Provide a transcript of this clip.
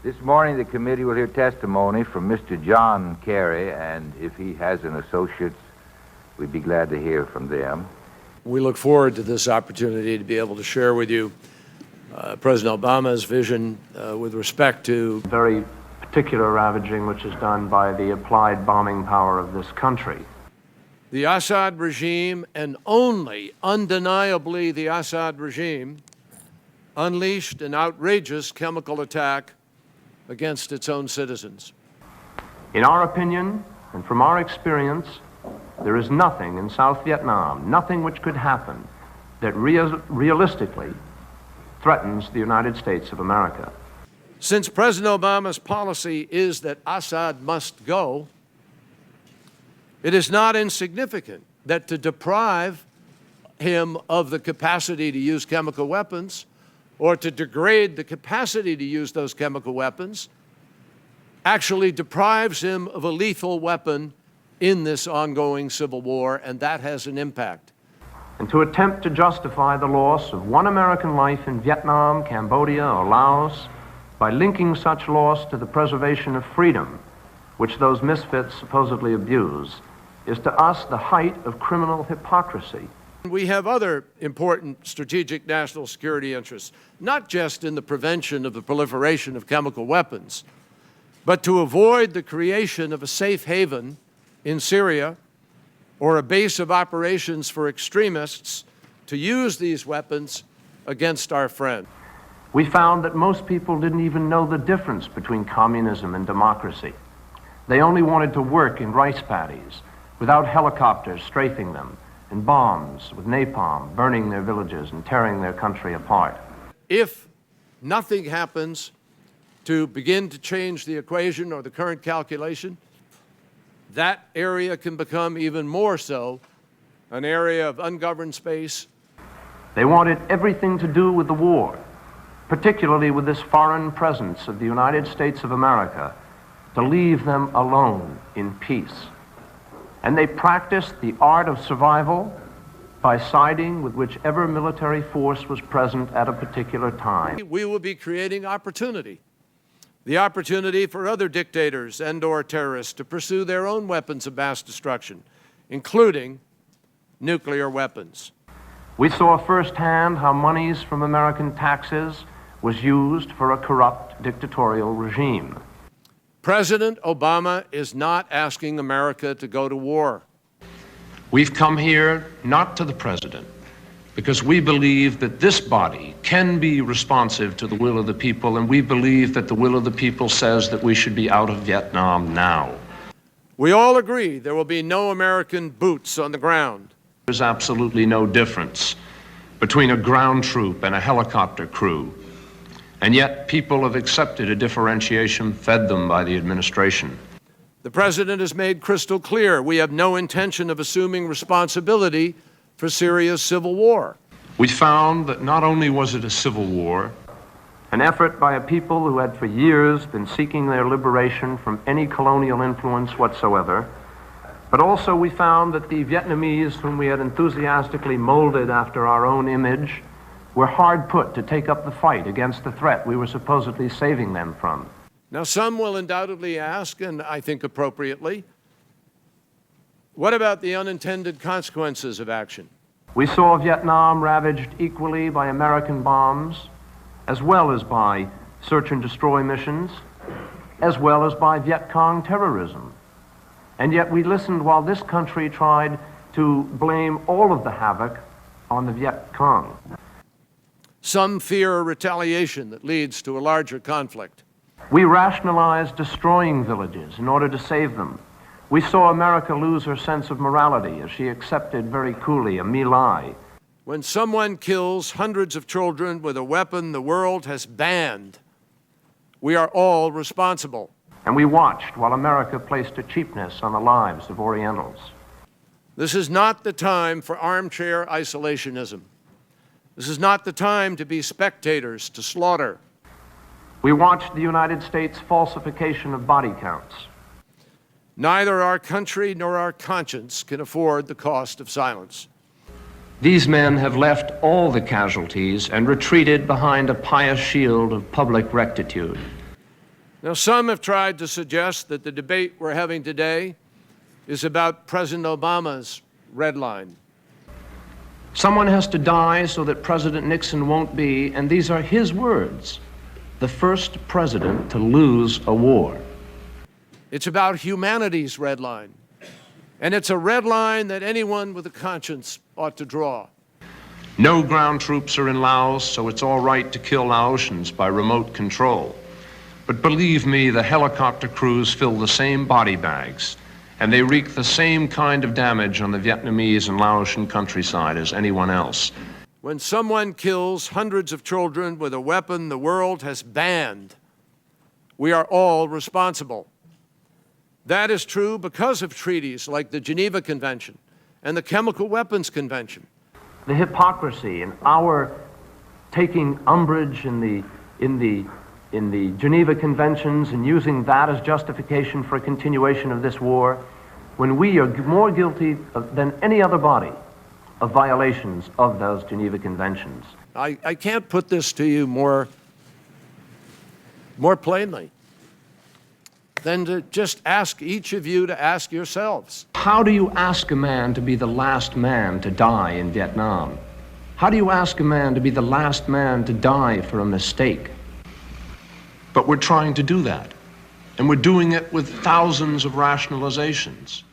This morning, the committee will hear testimony from Mr. John Kerry, and if he has an associate, we'd be glad to hear from them. We look forward to this opportunity to be able to share with you President Obama's vision with respect to very particular ravaging which is done by the applied bombing power of this country. The Assad regime, and only undeniably the Assad regime, unleashed an outrageous chemical attack against its own citizens. In our opinion, and from our experience, there is nothing in South Vietnam, nothing which could happen that realistically threatens the United States of America. Since President Obama's policy is that Assad must go, it is not insignificant that to deprive him of the capacity to use chemical weapons or to degrade the capacity to use those chemical weapons actually deprives him of a lethal weapon in this ongoing civil war, and that has an impact. And to attempt to justify the loss of one American life in Vietnam, Cambodia, or Laos by linking such loss to the preservation of freedom, which those misfits supposedly abuse, is to us the height of criminal hypocrisy. We have other important strategic national security interests, not just in the prevention of the proliferation of chemical weapons, but to avoid the creation of a safe haven in Syria or a base of operations for extremists to use these weapons against our friend. We found that most people didn't even know the difference between communism and democracy. They only wanted to work in rice paddies without helicopters strafing them, and bombs with napalm burning their villages and tearing their country apart. If nothing happens to begin to change the equation or the current calculation, that area can become even more so an area of ungoverned space. They wanted everything to do with the war, particularly with this foreign presence of the United States of America, to leave them alone in peace. And they practiced the art of survival by siding with whichever military force was present at a particular time. We will be creating opportunity. The opportunity for other dictators and/or terrorists to pursue their own weapons of mass destruction, including nuclear weapons. We saw firsthand how monies from American taxes was used for a corrupt dictatorial regime. President Obama is not asking America to go to war. We've come here not to the president, because we believe that this body can be responsive to the will of the people, and we believe that the will of the people says that we should be out of Vietnam now. We all agree there will be no American boots on the ground. There's absolutely no difference between a ground troop and a helicopter crew, and yet people have accepted a differentiation fed them by the administration. The president has made crystal clear we have no intention of assuming responsibility for Syria's civil war. We found that not only was it a civil war, an effort by a people who had for years been seeking their liberation from any colonial influence whatsoever, but also we found that the Vietnamese, whom we had enthusiastically molded after our own image, were hard put to take up the fight against the threat we were supposedly saving them from. Now, some will undoubtedly ask, and I think appropriately, what about the unintended consequences of action? We saw Vietnam ravaged equally by American bombs, as well as by search and destroy missions, as well as by Viet Cong terrorism. And yet we listened while this country tried to blame all of the havoc on the Viet Cong. Some fear a retaliation that leads to a larger conflict. We rationalized destroying villages in order to save them. We saw America lose her sense of morality as she accepted very coolly a My Lai. When someone kills hundreds of children with a weapon the world has banned, we are all responsible. And we watched while America placed a cheapness on the lives of Orientals. This is not the time for armchair isolationism. This is not the time to be spectators to slaughter. We watched the United States falsification of body counts. Neither our country nor our conscience can afford the cost of silence. these men have left all the casualties and retreated behind a pious shield of public rectitude. Now, some have tried to suggest that the debate we're having today is about President Obama's red line. Someone has to die so that President Nixon won't be, and these are his words, the first president to lose a war. It's about humanity's red line. And it's a red line that anyone with a conscience ought to draw. No ground troops are in Laos, so it's all right to kill Laotians by remote control. But believe me, the helicopter crews fill the same body bags, and they wreak the same kind of damage on the Vietnamese and Laotian countryside as anyone else. When someone kills hundreds of children with a weapon the world has banned, we are all responsible. That is true because of treaties like the Geneva Convention and the Chemical Weapons Convention. The hypocrisy in our taking umbrage in the Geneva Conventions and using that as justification for a continuation of this war, when we are more guilty than any other body of violations of those Geneva Conventions. I can't put this to you more plainly than to just ask each of you to ask yourselves. How do you ask a man to be the last man to die in Vietnam? How do you ask a man to be the last man to die for a mistake? But we're trying to do that, and we're doing it with thousands of rationalizations.